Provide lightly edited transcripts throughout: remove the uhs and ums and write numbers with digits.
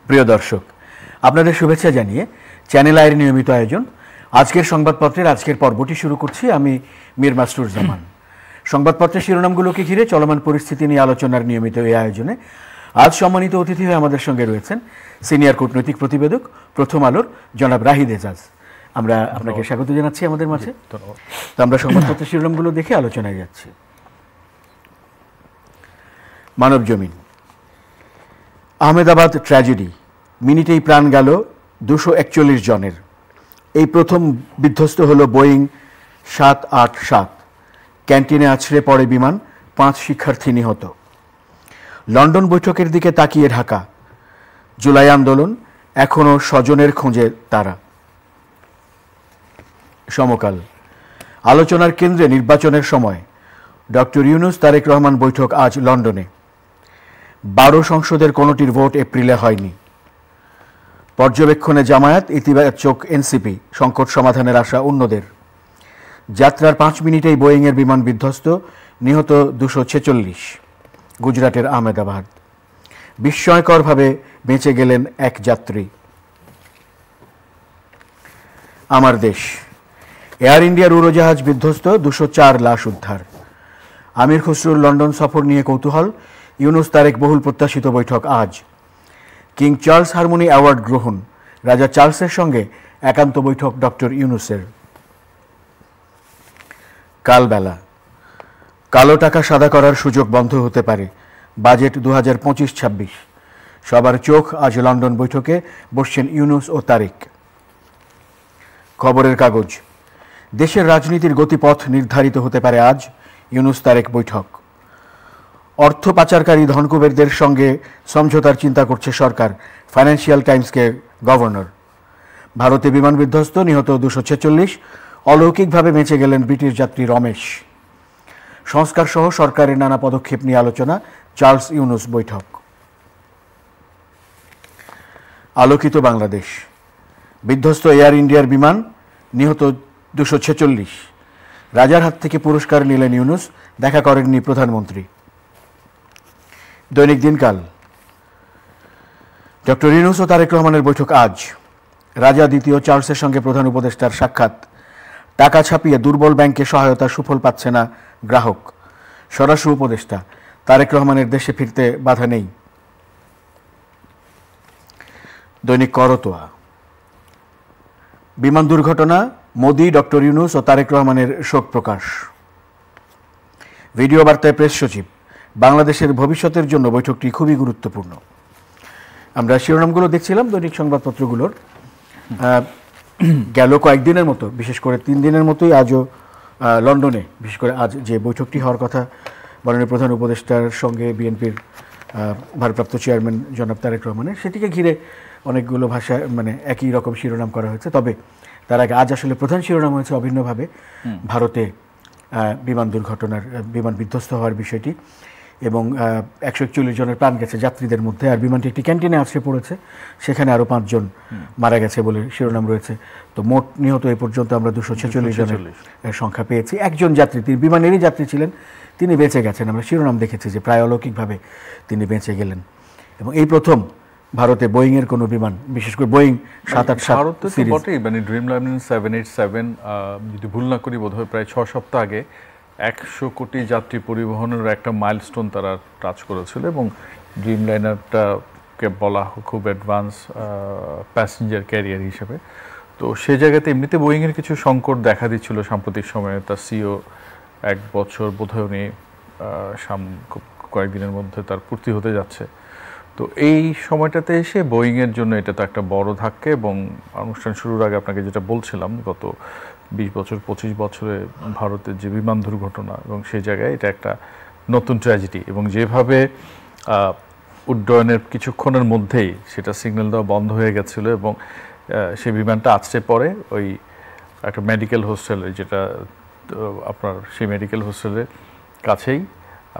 প্রিয় দর্শক, আপনাদের শুভেচ্ছা জানিয়ে চ্যানেল আইয়ের নিয়মিত আয়োজন আজকের সংবাদপত্রের আজকের পর্বটি শুরু করছি। আমি মীর মাসরুর জামান। সংবাদপত্রের শিরোনামগুলোকে ঘিরে চলমান পরিস্থিতি নিয়ে আলোচনার নিয়মিত এই আয়োজনে আজ সম্মানিত অতিথি হয়ে আমাদের সঙ্গে রয়েছেন সিনিয়র কূটনৈতিক প্রতিবেদক, প্রথম আলোর জনাব রাহিদ এজাজ। আমরা আপনাকে স্বাগত জানাচ্ছি আমাদের মাঝে। তো আমরা সংবাদপত্রের শিরোনামগুলো দেখে আলোচনায় যাচ্ছি। মানব জমিন। আহমেদাবাদ ট্র্যাজেডি, মিনিটেই প্রাণ গেল 241 জনের। এই প্রথম বিধ্বস্ত হলো বোয়িং 787। ক্যান্টিনে আছড়ে পড়ে বিমান, 5 শিক্ষার্থী নিহত। লন্ডন বৈঠকের দিকে তাকিয়ে ঢাকা। জুলাই আন্দোলন, এখনও স্বজনের খোঁজে তারা। সমকাল। আলোচনার কেন্দ্রে নির্বাচনের সময়। ডক্টর ইউনূস তারেক রহমান বৈঠক আজ লন্ডনে। 12 সংসদের কোনোটির ভোট এপ্রিলে হয়নি। পর্যবেক্ষণে জামায়াত, ইতিবাচক এনসিপি, সংকট সমাধানের আশা অন্যদের। যাত্রার 5 মিনিটেই বোয়িংয়ের বিমান বিধ্বস্ত, নিহত 246। গুজরাটের আহমেদাবাদ। বিস্ময়করভাবে বেঁচে গেলেন এক যাত্রী। আমার দেশ। এয়ার ইন্ডিয়ার উড়োজাহাজ বিধ্বস্ত, 204 লাশ উদ্ধার। আমির খসরুর লন্ডন সফর নিয়ে কৌতূহল। ইউনূস তারেক বহুল প্রত্যাশিত বৈঠক আজ। কিং চার্লস হারমোনি অ্যাওয়ার্ড গ্রহণ। রাজা চার্লসের সঙ্গে একান্ত বৈঠক ডক্টর ইউনূসের। কালবেলা। কালো টাকা সাদা করার সুযোগ বন্ধ হতে পারে। বাজেট 2025-26। সবার চোখ আজ লন্ডন বৈঠকে বসছেন ইউনূস ও তারেক। খবরের কাগজ। দেশের রাজনীতির গতিপথ নির্ধারিত হতে পারে আজ। ইউনূস তারেক বৈঠক। অর্থ পাচারকারী ধনকুবেরদের সঙ্গে সমঝোতার চিন্তা করছে সরকার, ফাইন্যান্সিয়াল টাইমসকে গভর্নর। ভারতে বিমান বিধ্বস্ত, নিহত 246। অলৌকিকভাবে বেঁচে গেলেন ব্রিটিশ যাত্রী রমেশ। সংস্কার সহ সরকারের নানা পদক্ষেপ নিয়ে আলোচনা, চার্লস ইউনূস বৈঠক। আলোকিত বাংলাদেশ। বিধ্বস্ত এয়ার ইন্ডিয়ার বিমান, নিহত 246। রাজার হাত থেকে পুরস্কার নিলেন ইউনূস, দেখা করেননি প্রধানমন্ত্রী। দৈনিক দিনকাল। ডক্টর ইউনূস ও তারেক রহমানের বৈঠক আজ। রাজা দ্বিতীয় চার্লসের সঙ্গে প্রধান উপদেষ্টার সাক্ষাৎ। টাকা ছাপিয়ে দুর্বল ব্যাংকে সহায়তার সুফল পাচ্ছে না গ্রাহক। স্বরাষ্ট্র উপদেষ্টা, তারেক রহমানের দেশে ফিরতে বাধা নেই। দৈনিক করতোয়া। বিমান দুর্ঘটনা, মোদি, ডক্টর ইউনূস ও তারেক রহমানের শোক প্রকাশ। ভিডিও বার্তায় প্রেস সচিব, বাংলাদেশের ভবিষ্যতের জন্য বৈঠকটি খুবই গুরুত্বপূর্ণ। আমরা শিরোনামগুলো দেখছিলাম দৈনিক সংবাদপত্রগুলোর। গেল কয়েকদিনের মতো, বিশেষ করে 3 দিনের মতোই আজও লন্ডনে, বিশেষ করে আজ যে বৈঠকটি হওয়ার কথা মাননীয় প্রধান উপদেষ্টার সঙ্গে বিএনপির ভারপ্রাপ্ত চেয়ারম্যান জনাব তারেক রহমানের, সেটিকে ঘিরে অনেকগুলো ভাষায় একই রকম শিরোনাম করা হয়েছে। তবে তার আগে আজ আসলে প্রধান শিরোনাম হয়েছে অভিন্নভাবে ভারতে বিমান দুর্ঘটনার, বিমান বিধ্বস্ত হওয়ার বিষয়টি, এবং 141 জনের প্রাণ গেছে যাত্রীদের মধ্যে। আর বিমানটি একটি ক্যান্টিনে আছড়ে পড়েছে, সেখানে আরও 5 জন মারা গেছে বলে শিরোনাম রয়েছে। তো মোট নিহত এই পর্যন্ত আমরা 246 জনের সংখ্যা পেয়েছি। একজন যাত্রী, তিনি বিমানেরই যাত্রী ছিলেন, তিনি বেঁচে গেছেন। আমরা শিরোনাম দেখেছি যে প্রায় অলৌকিকভাবে তিনি বেঁচে গেলেন। এবং এই প্রথম ভারতে বোয়িংয়ের কোনো বিমান, বিশেষ করে বোয়িং 787 বটেই, ড্রিমলাইনার 787, যদি ভুল না করি বোধহয় প্রায় 6 সপ্তাহ আগে 100 কোটি যাত্রী পরিবহনের একটা মাইলস্টোন তারা টাচ করেছিল, এবং ড্রিমলাইনারটাকে বলা খুব অ্যাডভান্স প্যাসেঞ্জার ক্যারিয়ার হিসেবে। তো সেই জায়গাতে এমনিতে বোয়িংয়ের কিছু সংকট দেখা দিচ্ছিল সাম্প্রতিক সময়ে। তার সিও 1 বছর বোধহয় উনি কয়েকদিনের মধ্যে তার পূর্তি হতে যাচ্ছে। তো এই সময়টাতে এসে বোয়িংয়ের জন্য এটা তো একটা বড় ধাক্কা। এবং অনুষ্ঠান শুরুর আগে আপনাকে যেটা বলছিলাম, গত 20 বছর 25 বছরে ভারতের যে বিমান দুর্ঘটনা, এবং সেই জায়গায় এটা একটা নতুন ট্র্যাজেডি। এবং যেভাবে উড্ডয়নের কিছুক্ষণের মধ্যেই সেটা সিগন্যাল দেওয়া বন্ধ হয়ে গেছিলো, এবং সেই বিমানটা আছড়ে পড়ে ওই একটা মেডিকেল হোস্টেলে, যেটা আপনার সেই মেডিকেল হোস্টেলের কাছেই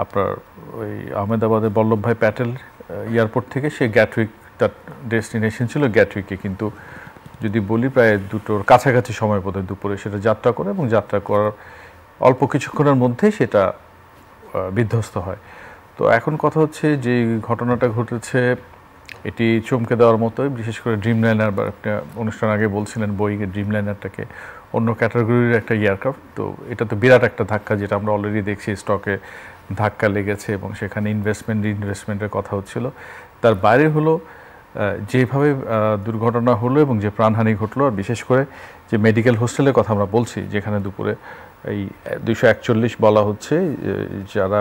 আপনার ওই আহমেদাবাদের বল্লভভাই প্যাটেল এয়ারপোর্ট থেকে সে গ্যাটউইক, তার ডেস্টিনেশন ছিল গ্যাটউইকে। কিন্তু যদি বলি প্রায় 2টোর কাছাকাছি সময় বোধহয় দুপুরে সেটা যাত্রা করে, এবং যাত্রা করার অল্প কিছুক্ষণের মধ্যে সেটা বিধ্বস্ত হয়। তো এখন কথা হচ্ছে যে ঘটনাটা ঘটেছে এটি চমকে দেওয়ার মতোই, বিশেষ করে ড্রিমলাইনার বা একটা অনুষ্ঠান আগে বলছিলেন বোয়িংয়ের ড্রিমলাইনারটাকে অন্য ক্যাটাগরির একটা এয়ারক্রাফট। তো এটা তো বিরাট একটা ধাক্কা, যেটা আমরা অলরেডি দেখছি স্টকে ধাক্কা লেগেছে এবং সেখানে ইনভেস্টমেন্টের কথা হচ্ছিল। তার বাইরে হলো যেভাবে দুর্ঘটনা হলো এবং যে প্রাণহানি ঘটলো, আর বিশেষ করে যে মেডিকেল হোস্টেলের কথা আমরা বলছি, যেখানে দুপুরে এই 241 বলা হচ্ছে যারা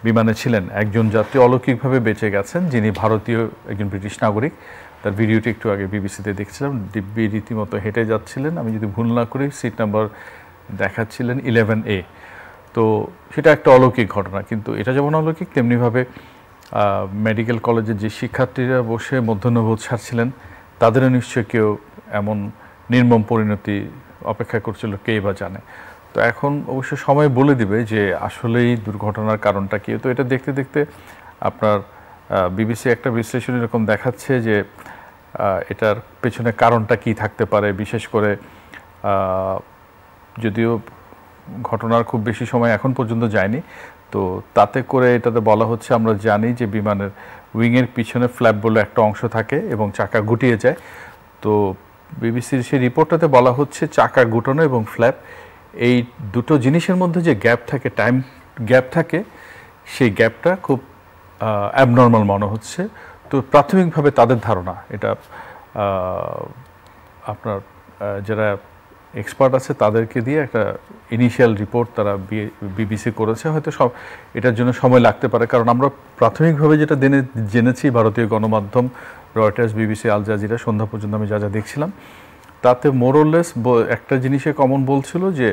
বিমানে ছিলেন, একজন যাত্রী অলৌকিকভাবে বেঁচে গেছেন, যিনি ভারতীয় একজন ব্রিটিশ নাগরিক। তার ভিডিওটি একটু আগে বিবিসিতে দেখছিলাম, দিব্যি রীতিমতো হেঁটে যাচ্ছিলেন, আমি যদি ভুল না করি সিট নাম্বার দেখাচ্ছিলেন 11A। তো সেটা একটা অলৌকিক ঘটনা, কিন্তু এটা যেমন অলৌকিক তেমনিভাবে মেডিকেল কলেজের যে শিক্ষার্থীরা বসে মধ্যাহ্নভোজ ছাড়ছিলেন, তাদেরও নিশ্চয়ই কেউ এমন নির্মম পরিণতি অপেক্ষা করছিল, কে বা জানে। তো এখন অবশ্য সময় বলে দিবে যে আসলেই দুর্ঘটনার কারণটা কী। তো এটা দেখতে দেখতে আপনার বিবিসি একটা বিশ্লেষণ এরকম দেখাচ্ছে যে এটার পেছনে কারণটা কি থাকতে পারে। বিশেষ করে যদিও ঘটনার খুব বেশি সময় এখন পর্যন্ত যায়নি, তো তাতে করে এটাতে বলা হচ্ছে, আমরা জানি যে বিমানের উইংয়ের পিছনে ফ্ল্যাপ বলে একটা অংশ থাকে এবং চাকা গুটিয়ে যায়। তো বিবিসির সেই রিপোর্টটাতে বলা হচ্ছে চাকা গুটানো এবং ফ্ল্যাপ, এই দুটো জিনিসের মধ্যে যে গ্যাপ থাকে, টাইম গ্যাপ থাকে, সেই গ্যাপটা খুব অ্যাবনর্মাল মনে হচ্ছে। তো প্রাথমিকভাবে তাদের ধারণা, এটা আপনার যারা এক্সপার্ট আছে তাদেরকে দিয়ে একটা ইনিশিয়াল রিপোর্ট তারা বিবিসি করেছে, হয়তো সব এটার জন্য সময় লাগতে পারে। কারণ আমরা প্রাথমিকভাবে যেটা জেনেছি, ভারতীয় গণমাধ্যম রয়টার্স, বিবিসি, আল জাজিরা, সন্ধ্যা পর্যন্ত আমি যা যা দেখছিলাম, তাতে মোরলেস একটা জিনিসে কমন বলছিল যে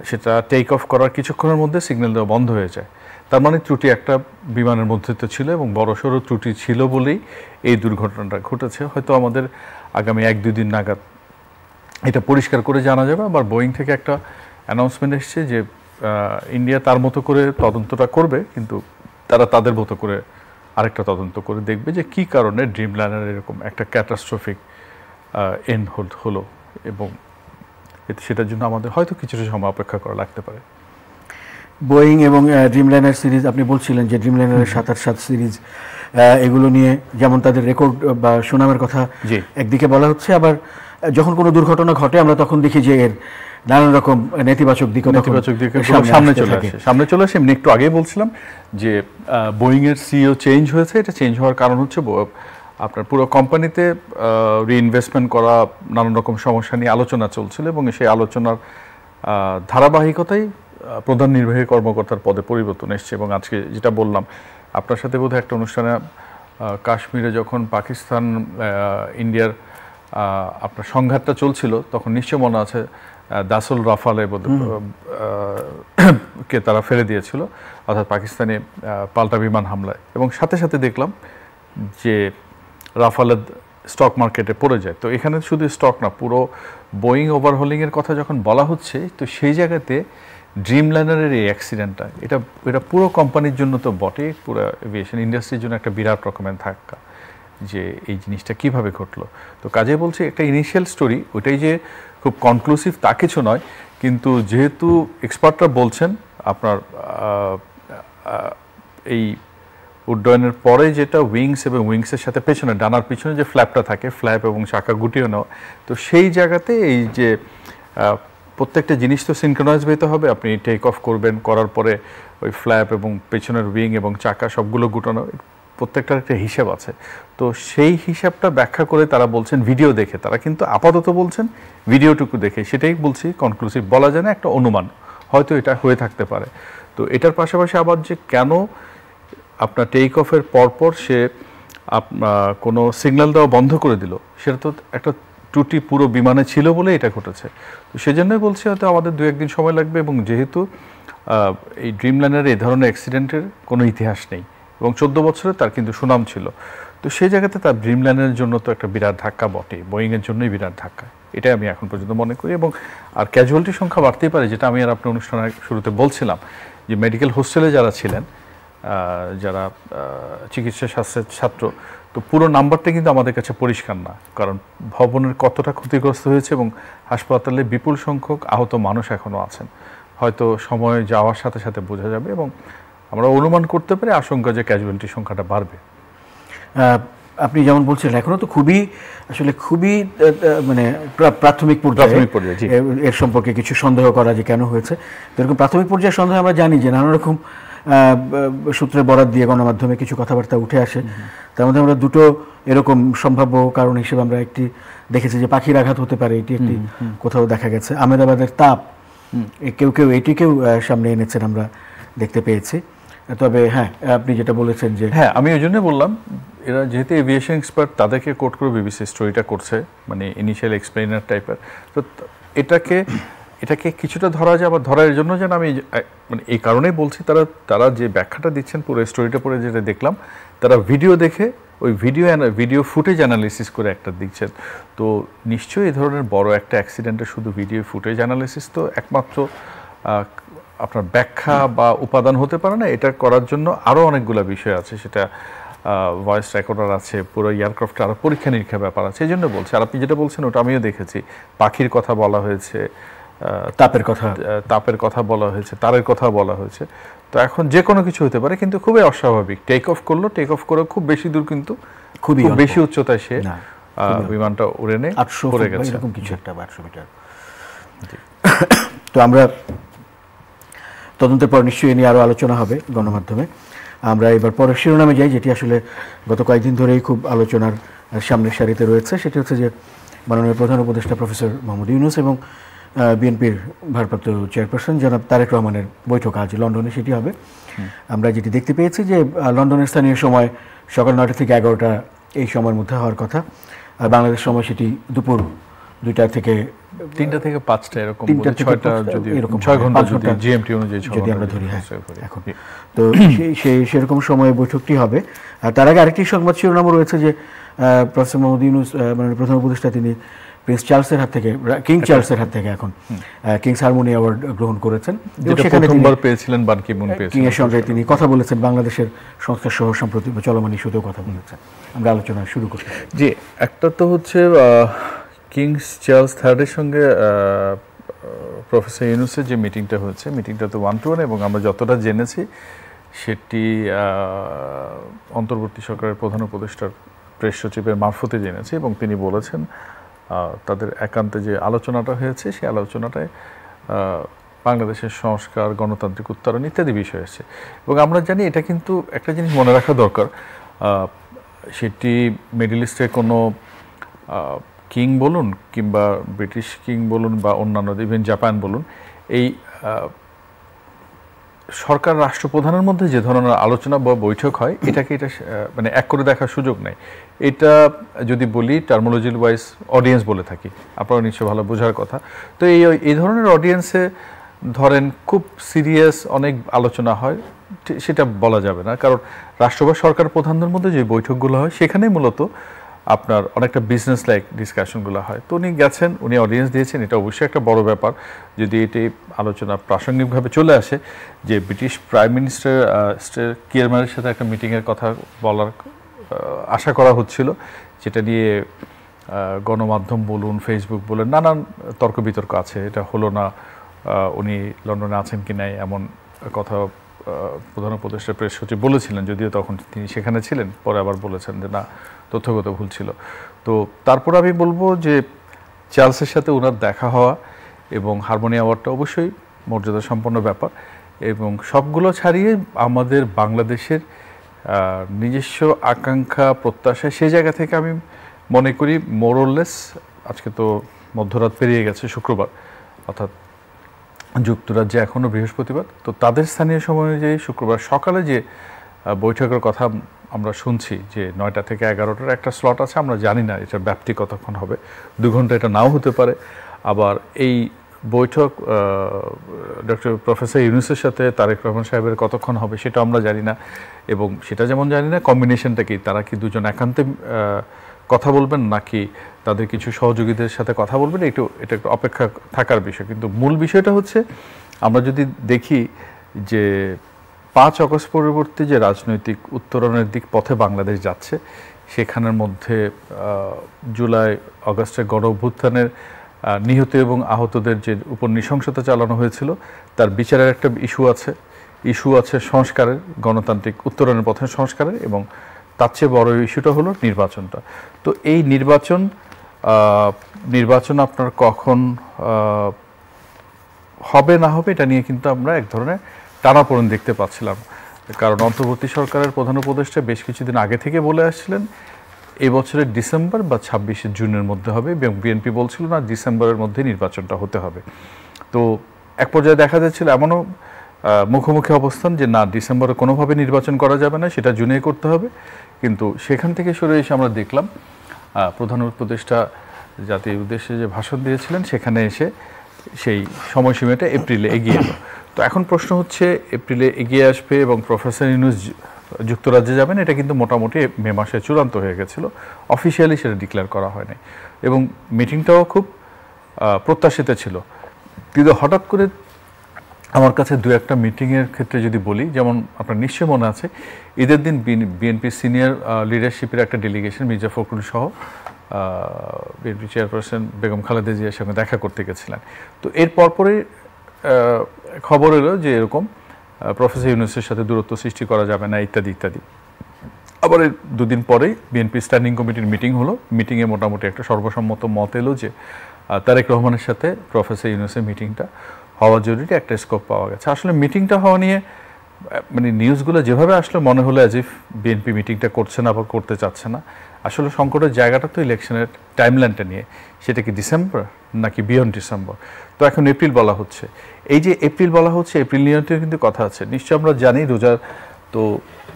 সেটা টেক অফ করার কিছুক্ষণের মধ্যে সিগন্যাল দেওয়া বন্ধ হয়ে যায়। তার মানে ত্রুটি একটা বিমানের মধ্যে তো ছিল এবং বড়সড় ত্রুটি ছিল বলেই এই দুর্ঘটনাটা ঘটেছে। হয়তো আমাদের আগামী 1-2 দিন নাগাদ এটা পরিষ্কার করে জানা যাবে। আবার বোয়িং থেকে একটা অ্যানাউন্সমেন্ট এসছে যে ইন্ডিয়া তার মতো করে তদন্তটা করবে, কিন্তু তারা তাদের মতো করে আরেকটা তদন্ত করে দেখবে যে কী কারণে ড্রিমলাইনার এরকম একটা ক্যাটাস্ট্রফিক এন্ড হলো, এবং সেটার জন্য আমাদের হয়তো কিছুটা সময় অপেক্ষা করা লাগতে পারে। বোয়িং এবং ড্রিমলাইনার সিরিজ, আপনি বলছিলেন যে ড্রিমলাইনারের 787 সিরিজ, এগুলো নিয়ে যেমন তাদের রেকর্ড বা সুনামের কথা একদিকে বলা হচ্ছে, আবার যখন কোনো দুর্ঘটনা ঘটে আমরা তখন দেখি যে এর নানান রকম নেতিবাচক দিক সামনে চলে আসে। এমনি একটু আগেই বলছিলাম যে বোয়িংয়ের সিইও চেঞ্জ হয়েছে। এটা চেঞ্জ হওয়ার কারণ হচ্ছে আপনার পুরো কোম্পানিতে রিইনভেস্টমেন্ট করা, নানান রকম সমস্যা নিয়ে আলোচনা চলছিল এবং সেই আলোচনার ধারাবাহিকতাই প্রধান নির্বাহী কর্মকর্তার পদে পরিবর্তন এসছে। এবং আজকে যেটা বললাম আপনার সাথে, বোধহয় একটা অনুষ্ঠানে কাশ্মীরে যখন পাকিস্তান ইন্ডিয়ার আপনার সংঘাতটা চলছিল, তখন নিশ্চয় মনে আছে দাসুল রাফালে কে তারা ফেলে দিয়েছিল, অর্থাৎ পাকিস্তানি পাল্টা বিমান হামলায়, এবং সাথে সাথে দেখলাম যে রাফালের স্টক মার্কেটে পড়ে যায়। তো এখানে শুধু স্টক না, পুরো বোয়িং ওভারহোলিংয়ের কথা যখন বলা হচ্ছে, তো সেই জায়গাতে ড্রিমলাইনারের এই অ্যাক্সিডেন্টটা, এটা পুরো কোম্পানির জন্য তো বটে, পুরো এভিয়েশন ইন্ডাস্ট্রির জন্য একটা বিরাট রকমের ধাক্কা যে এই জিনিসটা কিভাবে ঘটলো। তো কাজে বলছি একটা ইনিশিয়াল স্টোরি, ওইটাই যে খুব কনক্লুসিভ তা কিছু নয়, কিন্তু যেহেতু এক্সপার্টরা বলছেন আপনার এই উড্ডয়নের পরে যেটা উইংস এবং উইংসের সাথে পেছনে, ডানার পিছনে যে ফ্ল্যাপটা থাকে, ফ্ল্যাপ এবং চাকা গুটিয়ে নেওয়া, তো সেই জায়গাতে এই যে প্রত্যেকটা জিনিস তো সিনক্রোনাইজ হতে হবে। আপনি টেক অফ করবেন, করার পরে ওই ফ্ল্যাপ এবং পেছনের উইং এবং চাকা সবগুলো গুটানো, প্রত্যেকটার একটা হিসাব আছে। তো সেই হিসাবটা ব্যাখ্যা করে তারা বলছেন ভিডিও দেখে, তারা কিন্তু আপাতত বলছেন ভিডিওটুকু দেখে, সেটাই বলছি কনক্লুসিভ বলা যায় না, একটা অনুমান, হয়তো এটা হয়ে থাকতে পারে। তো এটার পাশাপাশি আবার যে কেন আপনার টেক অফের পরপর সে কোনো সিগন্যাল দেওয়া বন্ধ করে দিল, সেটা তো একটা ত্রুটি পুরো বিমানে ছিল বলে এটা ঘটেছে। তো সেজন্যই বলছি হয়তো আমাদের 2-1 দিন সময় লাগবে, এবং যেহেতু এই ড্রিমলাইনারের এই ধরনের অ্যাক্সিডেন্টের কোনো ইতিহাস নেই এবং 14 বছরে তার কিন্তু সুনাম ছিল, তো সেই জায়গাতে তার ড্রিমলাইনারের জন্য তো একটা বিরাট ধাক্কা বটে, বোয়িংয়ের জন্যই বিরাট ধাক্কা, এটাই আমি এখন পর্যন্ত মনে করি। এবং আর ক্যাজুয়ালিটির সংখ্যা বাড়তেই পারে, যেটা আমি আর আপনার অনুষ্ঠানের শুরুতে বলছিলাম, যে মেডিকেল হোস্টেলে যারা ছিলেন, যারা চিকিৎসা শাস্ত্রের ছাত্র, তো পুরো নাম্বারটা কিন্তু আমাদের কাছে পরিষ্কার না, কারণ ভবনের কতটা ক্ষতিগ্রস্ত হয়েছে এবং হাসপাতালে বিপুল সংখ্যক আহত মানুষ এখনও আছেন। হয়তো সময় যাওয়ার সাথে সাথে বোঝা যাবে এবং আমরা অনুমান করতে পারি আশঙ্কা যে ক্যাজুয়ালিটির সংখ্যাটা বাড়বে। আপনি যেমন বলছিলেন এখনো তো খুবই মানে প্রাথমিক পর্যায়ে এর সম্পর্কে কিছু সন্দেহ করা যে কেন হয়েছে। এরকম প্রাথমিক পর্যায়ে সন্দেহ আমরা জানি যে নানা রকম সূত্রে বরাত দিয়ে গণমাধ্যমে কিছু কথাবার্তা উঠে আসে। তার মধ্যে আমরা দুটো এরকম সম্ভাব্য কারণ হিসেবে আমরা একটি দেখেছি যে পাখির আঘাত হতে পারে, এটি একটি কোথাও দেখা গেছে। আহমেদাবাদের তাপ কেউ এটিকেও সামনে এনেছেন আমরা দেখতে পেয়েছি। তবে হ্যাঁ, আপনি যেটা বলেছেন যে হ্যাঁ, আমি ওই জন্য বললাম এরা যেহেতু এভিয়েশন এক্সপার্ট তাদেরকে কোট করে বিবিসি স্টোরিটা করছে, মানে ইনিশিয়াল এক্সপ্লেইনার টাইপের। তো এটাকে কিছুটা ধরা যায়, আবার ধরার জন্য যেন আমি মানে এই কারণেই বলছি, তারা যে ব্যাখ্যাটা দিচ্ছেন পুরো স্টোরিটা পড়ে যেটা দেখলাম, তারা ভিডিও দেখে ওই ভিডিও ফুটেজ অ্যানালিসিস করে একটা দিচ্ছেন। তো নিশ্চয়ই এই ধরনের বড় একটা অ্যাক্সিডেন্টের শুধু ভিডিও ফুটেজ অ্যানালিসিস তো একমাত্র আপনার ব্যাখ্যা বা উপাদান হতে পারে না। এটা করার জন্য আরও অনেকগুলো বিষয় আছে, সেটা ভয়েস রেকর্ডার আছে, পুরো এয়ারক্রাফটে আরও পরীক্ষা নিরীক্ষা ব্যাপার আছে। এই জন্য বলছি। আর আপনি যেটা বলছেন ওটা আমিও দেখেছি, পাখির কথা বলা হয়েছে, তাপের কথা বলা হয়েছে, তারের কথা বলা হয়েছে। তো এখন যে কোনো কিছু হতে পারে, কিন্তু খুবই অস্বাভাবিক। টেক অফ করে খুব বেশি দূর, কিন্তু খুব বেশি উচ্চতায় সে বিমানটা উড়ে নেয়, 800 পড়ে গেছে এরকম কিছু একটা, 800 মিটার। তো আমরা তদন্তের পর নিশ্চয়ই নিয়ে আরও আলোচনা হবে গণমাধ্যমে। আমরা এবার পরের শিরোনামে যাই, যেটি আসলে গত কয়েকদিন ধরেই খুব আলোচনার সামনের সারিতে রয়েছে। সেটি হচ্ছে যে মাননীয় প্রধান উপদেষ্টা প্রফেসর মোহাম্মদ ইউনূস এবং বিএনপির ভারপ্রাপ্ত চেয়ারপারসন জনাব তারেক রহমানের বৈঠক আজ লন্ডনে সেটি হবে। আমরা যেটি দেখতে পেয়েছি যে লন্ডনের স্থানীয় সময় সকাল 9টা থেকে 11টা এই সময়ের মধ্যে হওয়ার কথা, আর বাংলাদেশ সময় সেটি দুপুর 2টা থেকে 3টা থেকে 5টা এরকম, 6টা যদি 6 ঘন্টা যদি জিএমটি অনুযায়ী যদি আমরা ধরি এখন। তো সেরকম সময়ে বৈঠকটি হবে। আর তার আগে আরেকটি সংবাদ শিরোনামও রয়েছে যে প্রফেসর মোহাম্মদ ইউনূস মানে প্রধান উপদেষ্টা তিনি প্রিন্স চার্লসের হাত থেকে, কিং চার্লসের হাত থেকে এখন কিংস হারমোনি অ্যাওয়ার্ড গ্রহণ করেছেন। সেখানে প্রথমবার পেয়েছিলেন, বান কি মুন পেয়েছিলেন। কিংয়ের সঙ্গে তিনি কথা বলেছেন, বাংলাদেশের সংস্কার সহ সম্প্রতি চলমান ইস্যুতেও কথা বলেছেন। আমরা আলোচনা শুরু করি। জি, একটা তো হচ্ছে কিংস চার্লস থার্ডের সঙ্গে প্রফেসর ইউনূসের যে মিটিংটা হয়েছে, মিটিংটা তো 1-to-1, এবং আমরা যতটা জেনেছি সেটি অন্তর্বর্তী সরকারের প্রধান উপদেষ্টার প্রেস সচিবের মারফতে জেনেছি, এবং তিনি বলেছেন তাদের একান্তে যে আলোচনাটা হয়েছে সেই আলোচনাটায় বাংলাদেশের সংস্কার, গণতান্ত্রিক উত্তরণ ইত্যাদি বিষয় আছে। এবং আমরা জানি এটা কিন্তু একটা জিনিস মনে রাখা দরকার, সেটি মিডল ইস্টের কোনো কিং বলুন কিংবা ব্রিটিশ কিং বলুন বা অন্যান্য ইভেন জাপান বলুন, এই সরকার রাষ্ট্রপ্রধানের মধ্যে যে ধরনের আলোচনা বা বৈঠক হয় এটা মানে এক করে দেখার সুযোগ নেই। এটা যদি বলি টার্মোলজি ওয়াইজ অডিয়েন্স বলে থাকি, আপনারা নিশ্চয় ভালো বোঝার কথা। তো এই ধরনের অডিয়েন্সে ধরেন খুব সিরিয়াস অনেক আলোচনা হয় সেটা বলা যাবে না, কারণ রাষ্ট্র বা সরকার প্রধানদের মধ্যে যে বৈঠকগুলো হয় সেখানে মূলত আপনার অনেকটা বিজনেস লাইক ডিসকাশনগুলো হয়। তো উনি গেছেন, উনি অডিয়েন্স দিয়েছেন, এটা অবশ্যই একটা বড় ব্যাপার। যদি এটি আলোচনা প্রাসঙ্গিকভাবে চলে আসে যে ব্রিটিশ প্রাইম মিনিস্টার কিয়ারমারের সাথে একটা মিটিংয়ের কথা বলার আশা করা হচ্ছিল, যেটা নিয়ে গণমাধ্যম বলুন, ফেসবুক বলুন, নানান তর্ক বিতর্ক আছে। এটা হলো না, উনি লন্ডনে আছেন কি নাই এমন কথা প্রধান উপদেষ্টা প্রেস সচিব বলেছিলেন, যদিও তখন তিনি সেখানে ছিলেন, পরে আবার বলেছেন যে না, তথ্যগত ভুল ছিল। তো তারপর আমি বলবো যে চার্লসের সাথে ওনার দেখা হওয়া এবং হারমোনি অ্যাওয়ার্ডটা অবশ্যই মর্যাদা সম্পন্ন ব্যাপার, এবং সবগুলো ছাড়িয়ে আমাদের বাংলাদেশের নিজস্ব আকাঙ্ক্ষা প্রত্যাশা, সেই জায়গা থেকে আমি মনে করি মোরলেস, আজকে তো মধ্যরাত পেরিয়ে গেছে, শুক্রবার, অর্থাৎ যুক্তরাজ্যে এখনও বৃহস্পতিবার, তো তাদের স্থানীয় সময় অনুযায়ী শুক্রবার সকালে যে বৈঠকের কথা আমরা শুনছি যে 9টা থেকে 11টার একটা স্লট আছে, আমরা জানি না এটার ব্যাপ্তি কতক্ষণ হবে, 2 ঘন্টা এটা নাও হতে পারে। আবার এই বৈঠক ডক্টর প্রফেসর ইউনূসের সাথে তারেক রহমান সাহেবের কতক্ষণ হবে সেটা আমরা জানি না, এবং সেটা যেমন জানি না কম্বিনেশনটা কি, তারা কি দুজন একান্তে কথা বলবেন নাকি তাদের কিছু সহযোগীদের সাথে কথা বলবেন, এটা একটু অপেক্ষা থাকার বিষয়। কিন্তু মূল বিষয়টা হচ্ছে আমরা যদি দেখি যে 5 আগস্ট পরবর্তী যে রাজনৈতিক উত্তরণের দিক পথে বাংলাদেশ যাচ্ছে, সেখানের মধ্যে জুলাই আগস্টের গণ অভ্যুত্থানের নিহত এবং আহতদের যে উপর নৃশংসতা চালানো হয়েছিল তার বিচারের একটা ইস্যু আছে সংস্কারের, গণতান্ত্রিক উত্তরণের পথে সংস্কারের, এবং তার চেয়ে বড় ইস্যুটা হলো নির্বাচনটা। তো এই নির্বাচন আপনার কখন হবে না হবে এটা নিয়ে কিন্তু আমরা এক ধরনের টানাপোড়েন দেখতে পাচ্ছিলাম। কারণ অন্তর্বর্তী সরকারের প্রধান উপদেষ্টা বেশ কিছুদিন আগে থেকে বলে আসছিলেন এই বছরের ডিসেম্বর বা 26শে জুনের মধ্যে হবে, এবং বিএনপি বলছিল না ডিসেম্বরের মধ্যে নির্বাচনটা হতে হবে। তো এক পর্যায়ে দেখা যাচ্ছিল এমনও মুখোমুখি অবস্থান যে না, ডিসেম্বরে কোনোভাবে নির্বাচন করা যাবে না, সেটা জুনেই করতে হবে। কিন্তু সেখান থেকে সরে এসে আমরা দেখলাম প্রধান উপদেষ্টা জাতির উদ্দেশ্যে যে ভাষণ দিয়েছিলেন সেখানে এসে সেই সময়সীমাটা এপ্রিলে এগিয়ে এলো। তো এখন প্রশ্ন হচ্ছে এপ্রিলে এগিয়ে আসবে এবং প্রফেসর ইউনূস যুক্তরাজ্যে যাবেন, এটা কিন্তু মোটামুটি মে মাসে চূড়ান্ত হয়ে গেছিল, অফিসিয়ালি সেটা ডিক্লেয়ার করা হয়নি, এবং মিটিংটাও খুব প্রত্যাশিত ছিল। কিন্তু হঠাৎ করে আমার কাছে দু একটা মিটিংয়ের ক্ষেত্রে যদি বলি, যেমন আপনার নিশ্চয়ই মনে আছে ঈদের দিন বিএনপি সিনিয়র লিডারশিপের একটা ডেলিগেশন মির্জা ফখরুল সহ বিএনপি চেয়ারপারসন বেগম খালেদা জিয়ার সঙ্গে দেখা করতে গেছিলেন। তো এর পরপরই খবর এলো যে এরকম প্রফেসর ইউনূসের সাথে দূরত্ব সৃষ্টি করা যাবে না ইত্যাদি ইত্যাদি। আবার এর দুদিন পরেই বিএনপি স্ট্যান্ডিং কমিটির মিটিং হলো, মিটিংয়ে মোটামুটি একটা সর্বসম্মত মত এলো যে তারেক রহমানের সাথে প্রফেসর ইউনূসের মিটিংটা হওয়া জরুরি, একটা স্কোপ পাওয়া গেছে। আসলে মিটিংটা হওয়া নিয়ে মানে নিউজগুলো যেভাবে আসলে মনে হলো অ্যাজ ইফ বিএনপি মিটিংটা করছে না বা করতে চাচ্ছে না। আসলে সংকটের জায়গাটা তো ইলেকশনের টাইমলাইনটা নিয়ে, সেটা কি ডিসেম্বর নাকি বিয়ন্ড ডিসেম্বর। তো এখন এপ্রিল বলা হচ্ছে, এই যে এপ্রিল বলা হচ্ছে, এপ্রিল নিয়েও কিন্তু কথা আছে। নিশ্চয় আমরা জানি রোজার তো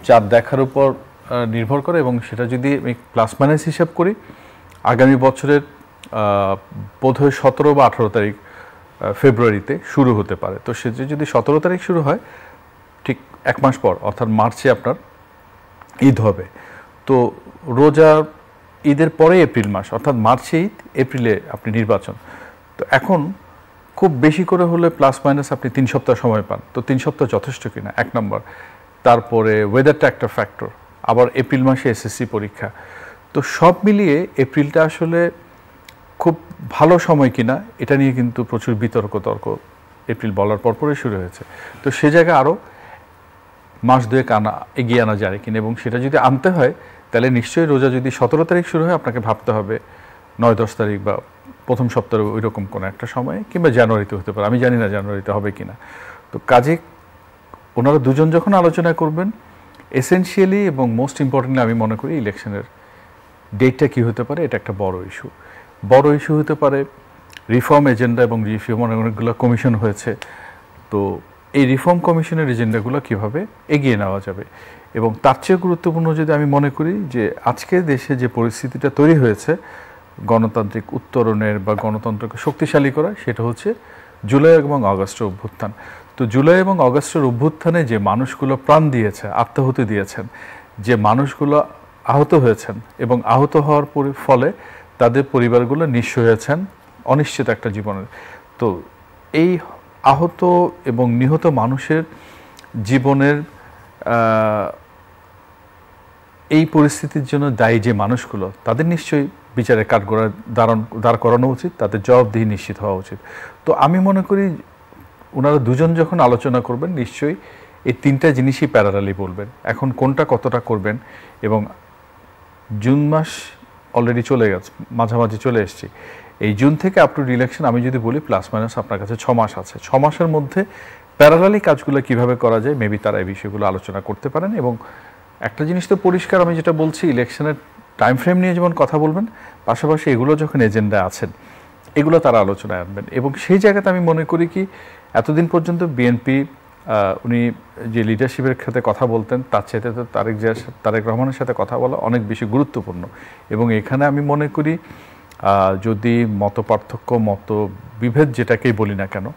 চাঁদ দেখার উপর নির্ভর করে, এবং সেটা যদি আমি প্লাস মাইনাস হিসাব করি আগামী বছরের বোধহয় 17 বা 18 তারিখ ফেব্রুয়ারিতে শুরু হতে পারে। তো সে যদি 17 তারিখ শুরু হয়, ঠিক এক মাস পর অর্থাৎ মার্চে আপনার ঈদ হবে। তো রোজা ঈদের পরে এপ্রিল মাস, অর্থাৎ মার্চে ঈদ, এপ্রিলে আপনি নির্বাচন। তো এখন খুব বেশি করে হলে প্লাস মাইনাস আপনি 3 সপ্তাহ সময় পান। তো 3 সপ্তাহ যথেষ্ট কিনা, এক নম্বর। তারপরে ওয়েদারটা একটা ফ্যাক্টর, আবার এপ্রিল মাসে এসএসসি পরীক্ষা। তো সব মিলিয়ে এপ্রিলটা আসলে খুব ভালো সময় কিনা এটা নিয়ে কিন্তু প্রচুর বিতর্ক এপ্রিল বলার পরপরই শুরু হয়েছে। তো সে জায়গায় আরও মাস দুয়েক এগিয়ে আনা যায় কিনা, এবং সেটা যদি আনতে হয় তাহলে নিশ্চয়ই রোজা যদি 17 তারিখ শুরু হয়, আপনাকে ভাবতে হবে 9-10 তারিখ বা প্রথম সপ্তাহে ওই রকম কোনো একটা সময়ে, কিংবা জানুয়ারিতে হতে পারে, আমি জানি না জানুয়ারিতে হবে কিনা। তো কাজে ওনারা দুজন যখন আলোচনা করবেন, এসেনশিয়ালি এবং মোস্ট ইম্পর্টেন্টলি আমি মনে করি ইলেকশনের ডেটটা কী হতে পারে, এটা একটা বড় ইস্যু হতে পারে। রিফর্ম এজেন্ডা এবং অনেকগুলো কমিশন হয়েছে। তো এই রিফর্ম কমিশনের এজেন্ডাগুলো কীভাবে এগিয়ে নেওয়া যাবে, এবং তার চেয়ে গুরুত্বপূর্ণ যদি আমি মনে করি যে আজকে দেশে যে পরিস্থিতিটা তৈরি হয়েছে গণতান্ত্রিক উত্তরণের বা গণতন্ত্রকে শক্তিশালী করা, সেটা হচ্ছে জুলাই এবং আগস্টের অভ্যুত্থান। তো জুলাই এবং আগস্টের অভ্যুত্থানে যে মানুষগুলো প্রাণ দিয়েছে, আত্মাহুতি দিয়েছেন, যে মানুষগুলো আহত হয়েছেন, এবং আহত হওয়ার ফলে তাদের পরিবারগুলো নিঃস্ব হয়েছেন অনিশ্চিত একটা জীবনের। তো এই আহত এবং নিহত মানুষের জীবনের এই পরিস্থিতির জন্য দায়ী যে মানুষগুলো, তাদের নিশ্চয়ই বিচারের কাঠগড়ায় দাঁড় করানো উচিত, তাদের জবাবদিহি নিশ্চিত হওয়া উচিত। তো আমি মনে করি ওনারা দুজন যখন আলোচনা করবেন, নিশ্চয়ই এই তিনটা জিনিসই প্যারালালি বলবেন। এখন কোনটা কতটা করবেন, এবং জুন মাস অলরেডি চলে গেছে, মাঝামাঝি চলে এসেছি। এই জুন থেকে আপ টু ইলেকশন আমি যদি বলি প্লাস মাইনাস আপনার কাছে 6 মাস আছে। 6 মাসের মধ্যে প্যারালালি কাজগুলো কিভাবে করা যায়, মেবি তারা এই বিষয়গুলো আলোচনা করতে পারেন। এবং একটা জিনিস তো পরিষ্কার, আমি যেটা বলছি, ইলেকশনের টাইম ফ্রেম নিয়ে যেমন কথা বলবেন, পাশাপাশি এগুলো যখন এজেন্ডা আছেন এগুলো তারা আলোচনায় আনবেন। এবং সেই জায়গাতে আমি মনে করি কি, এতদিন পর্যন্ত বিএনপি উনি যে লিডারশিপের ক্ষেত্রে কথা বলতেন, তার চাইতে তো তারেক রহমানের সাথে কথা বলা অনেক বেশি গুরুত্বপূর্ণ। এবং এখানে আমি মনে করি যদি মতপার্থক্য, মতবিভেদ যেটাকেই বলি না কেন,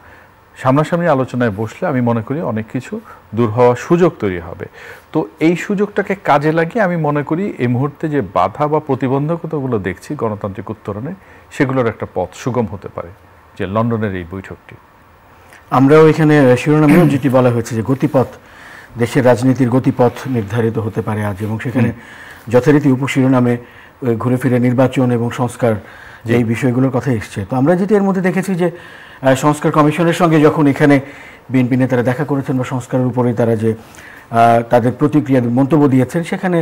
সামনাসামনি আলোচনায় বসলে আমি মনে করি অনেক কিছু দূর হওয়ার সুযোগ তৈরি হবে। তো এই সুযোগটাকে কাজে লাগিয়ে আমি মনে করি এই মুহূর্তে যে বাধা বা প্রতিবন্ধকতাগুলো দেখছি গণতান্ত্রিক উত্তরণে, সেগুলোর একটা পথ সুগম হতে পারে, যে লন্ডনের এই বৈঠকটি। আমরাও এখানে শিরোনামেও যেটি বলা হয়েছে যে গতিপথ, দেশের রাজনীতির গতিপথ নির্ধারিত হতে পারে আজ, এবং সেখানে যথারীতি উপশিরোনামে ঘুরে ফিরে নির্বাচন এবং সংস্কার এই বিষয়গুলোর কথা এসছে। তো আমরা যেটি এর মধ্যে দেখেছি যে সংস্কার কমিশনের সঙ্গে যখন এখানে বিএনপি নেতারা দেখা করেছেন বা সংস্কারের উপরেই তারা যে তাদের প্রতিক্রিয়া মন্তব্য দিয়েছেন, সেখানে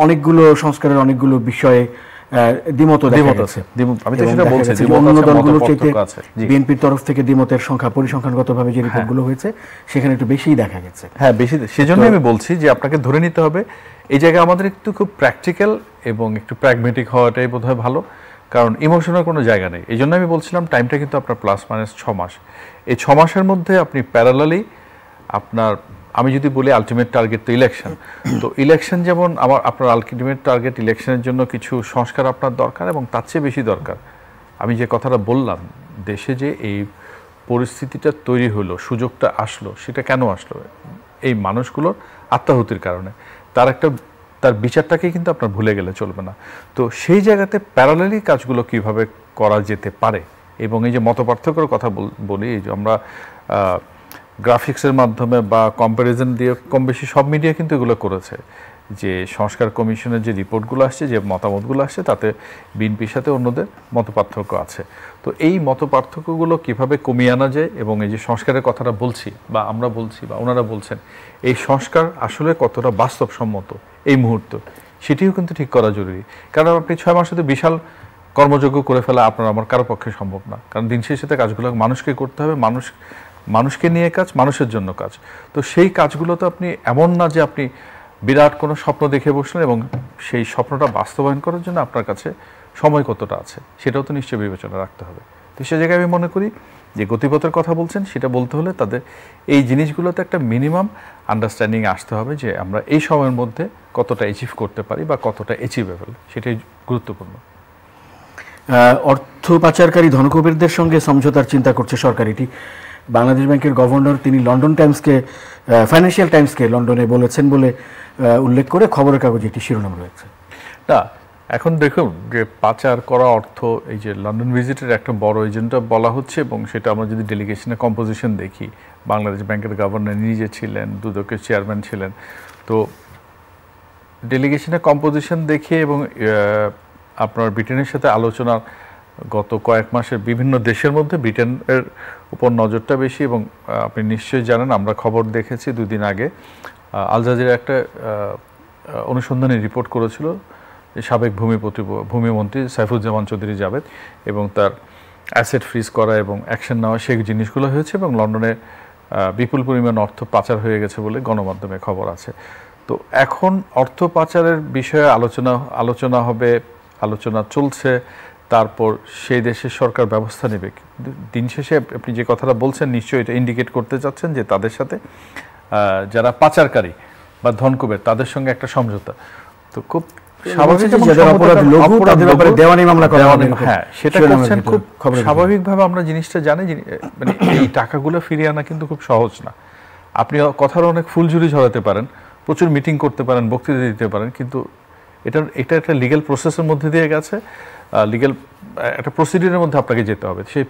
অনেকগুলো সংস্কারের অনেকগুলো বিষয়ে দ্বিমত দেখা গেছে। আমি তো সেটা বলছি যে অন্য দলগুলোর চাইতে বিএনপির তরফ থেকে দ্বিমতের সংখ্যা পরিসংখ্যানগতভাবে যে রিপোর্টগুলো হয়েছে সেখানে একটু বেশিই দেখা গেছে। হ্যাঁ, বেশি। সেজন্য আমি বলছি যে আপনাকে ধরে নিতে হবে এই জায়গায় আমাদের একটু খুব প্র্যাকটিক্যাল এবং একটু প্র্যাগমেটিক হওয়াটাই বোধহয় ভালো, কারণ ইমোশনের কোনো জায়গা নেই। এই জন্য আমি বলছিলাম টাইমটা কিন্তু আপনার প্লাস মাইনাস 6 মাস। এই 6 মাসের মধ্যে আপনি প্যারালালি আপনার, আমি যদি বলি আলটিমেট টার্গেট তো ইলেকশন, তো ইলেকশন যেমন আপনার আলটিমেট টার্গেট ইলেকশনের জন্য কিছু সংস্কার আপনার দরকার, এবং তার চেয়ে বেশি দরকার আমি যে কথাটা বললাম, দেশে যে এই পরিস্থিতিটা তৈরি হলো, সুযোগটা আসলো, সেটা কেন আসলো? এই মানুষগুলোর আত্মাহুতির কারণে। তার বিচারটাকে কিন্তু আপনার ভুলে গেলে চলবে না। তো সেই জায়গাতে প্যারালালি কাজগুলো কিভাবে করা যেতে পারে, এবং এই যে মতপার্থক্যের কথা বলি, এই যে আমরা গ্রাফিক্সের মাধ্যমে বা কম্প্যারিজন দিয়ে কম বেশি সব মিডিয়া কিন্তু এগুলো করেছে, যে সংস্কার কমিশনের যে রিপোর্টগুলো আসছে, যে মতামতগুলো আসছে, তাতে বিএনপির সাথে অন্যদের মতপার্থক্য আছে। তো এই মতপার্থক্যগুলো কিভাবে কমিয়ে আনা যায়, এবং এই যে সংস্কারের কথাটা বলছি বা আমরা বলছি বা ওনারা বলছেন, এই সংস্কার আসলে কতটা বাস্তবসম্মত এই মুহূর্তে, সেটিও কিন্তু ঠিক করা জরুরি। কারণ আপনি 6 মাসে বিশাল কর্মযোগ্য করে ফেলা আপনার আমার কারো পক্ষে সম্ভব না, কারণ দিন শেষে কাজগুলো মানুষকে করতে হবে, মানুষকে নিয়ে কাজ, মানুষের জন্য কাজ। তো সেই কাজগুলো তো আপনি এমন না যে আপনি বিরাট কোনো স্বপ্ন দেখে বসলেন এবং সেই স্বপ্নটা বাস্তবায়ন করার জন্য আপনার কাছে সময় কতটা আছে সেটাও তো নিশ্চয়ই বিবেচনা রাখতে হবে। তো সে জায়গায় আমি মনে করি যে গতিপথের কথা বলছেন, সেটা বলতে হলে তাদের এই জিনিসগুলোতে একটা মিনিমাম আন্ডারস্ট্যান্ডিং আসতে হবে, যে আমরা এই সময়ের মধ্যে কতটা অ্যাচিভ করতে পারি বা কতটা অ্যাচিভেবল, সেটাই গুরুত্বপূর্ণ। অর্থ পাচারকারী ধনকুবেরদের সঙ্গে সমঝোতার চিন্তা করছে সরকার, এটি বাংলাদেশ ব্যাংকের গভর্নর তিনি লন্ডন টাইমসকে, ফাইন্যান্সিয়াল টাইমসকে লন্ডনে বলেছেন বলে উল্লেখ করে খবরের কাগজে একটি শিরোনাম রয়েছে। না, এখন দেখুন যে পাচার করা অর্থ, এই যে লন্ডন ভিজিটের একটা বড় এজেন্ডা বলা হচ্ছে, এবং সেটা আমরা যদি ডেলিগেশনের কম্পোজিশন দেখি, বাংলাদেশ ব্যাংকের গভর্নর নিজে ছিলেন, দুদকের চেয়ারম্যান ছিলেন। তো ডেলিগেশনের কম্পোজিশন দেখে এবং আপনার ব্রিটেনের সাথে আলোচনার গত কয়েক মাসের বিভিন্ন দেশের মধ্যে ব্রিটেনের উপর নজরটা বেশি, এবং আপনি নিশ্চয়ই জানেন, আমরা খবর দেখেছি 2 দিন আগে আল জাজিরা একটা অনুসন্ধানী রিপোর্ট করেছিল সাবেক ভূমিমন্ত্রী সাইফুজ্জামান চৌধুরী জাবেদ, এবং তার অ্যাসেট ফ্রিজ করা এবং অ্যাকশন নেওয়া, সেই জিনিসগুলো হয়েছে, এবং লন্ডনে বিপুল পরিমাণ অর্থ পাচার হয়ে গেছে বলে গণমাধ্যমে খবর আছে। তো এখন অর্থ পাচারের বিষয়ে আলোচনা হবে, আলোচনা চলছে, তারপর সেই দেশের সরকার ব্যবস্থা নেবে। দিন শেষে আপনি যে কথাটা বলছেন, নিশ্চয়ই এটা ইন্ডিকেট করতে চাচ্ছেন যে তাদের সাথে যারা পাচারকারী বা ধনকুবের, তাদের সঙ্গে একটা সমঝোতা। তো খুব স্বাভাবিকভাবে আমরা জিনিসটা জানি, মানে এই টাকাগুলো ফিরিয়ে আনা কিন্তু খুব সহজ না। আপনি কথার অনেক ফুলঝুরি ঝরাতে পারেন, প্রচুর মিটিং করতে পারেন, বক্তৃতা দিতে পারেন, কিন্তু এটা একটা লিগ্যাল প্রসেসের মধ্যে দিয়ে গেছে, লিগ্যাল একটা প্রসিডিউরের মধ্যে আপনাকে যেতে হবে। সেই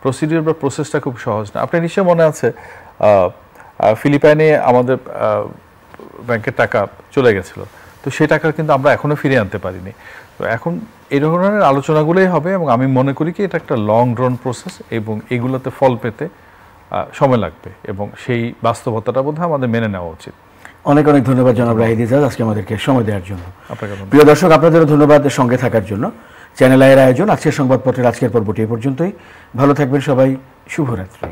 প্রসিডিউর বা প্রসেসটা খুব সহজ না। আপনার নিশ্চয় মনে আছে ফিলিপাইনে আমাদের ব্যাংকের টাকা চলে গেছিল, তো সেই টাকা কিন্তু আমরা এখনও ফিরিয়ে আনতে পারিনি। তো এখন এই ধরনের আলোচনাগুলোই হবে, এবং আমি মনে করি কি এটা একটা লং ড্রন প্রসেস, এবং এগুলোতে ফল পেতে সময় লাগবে, এবং সেই বাস্তবতাটা বোধহয় আমাদের মেনে নেওয়া উচিত। অনেক অনেক ধন্যবাদ জনাব রাহিদ ইজাজ আজকে আমাদেরকে সময় দেওয়ার জন্য। প্রিয় দর্শক, আপনাদেরও ধন্যবাদ সঙ্গে থাকার জন্য। চ্যানেল আইয়ের আয়োজন আজকের সংবাদপত্রের আজকের পর্বটি এ পর্যন্তই। ভালো থাকবেন সবাই, শুভরাত্রি।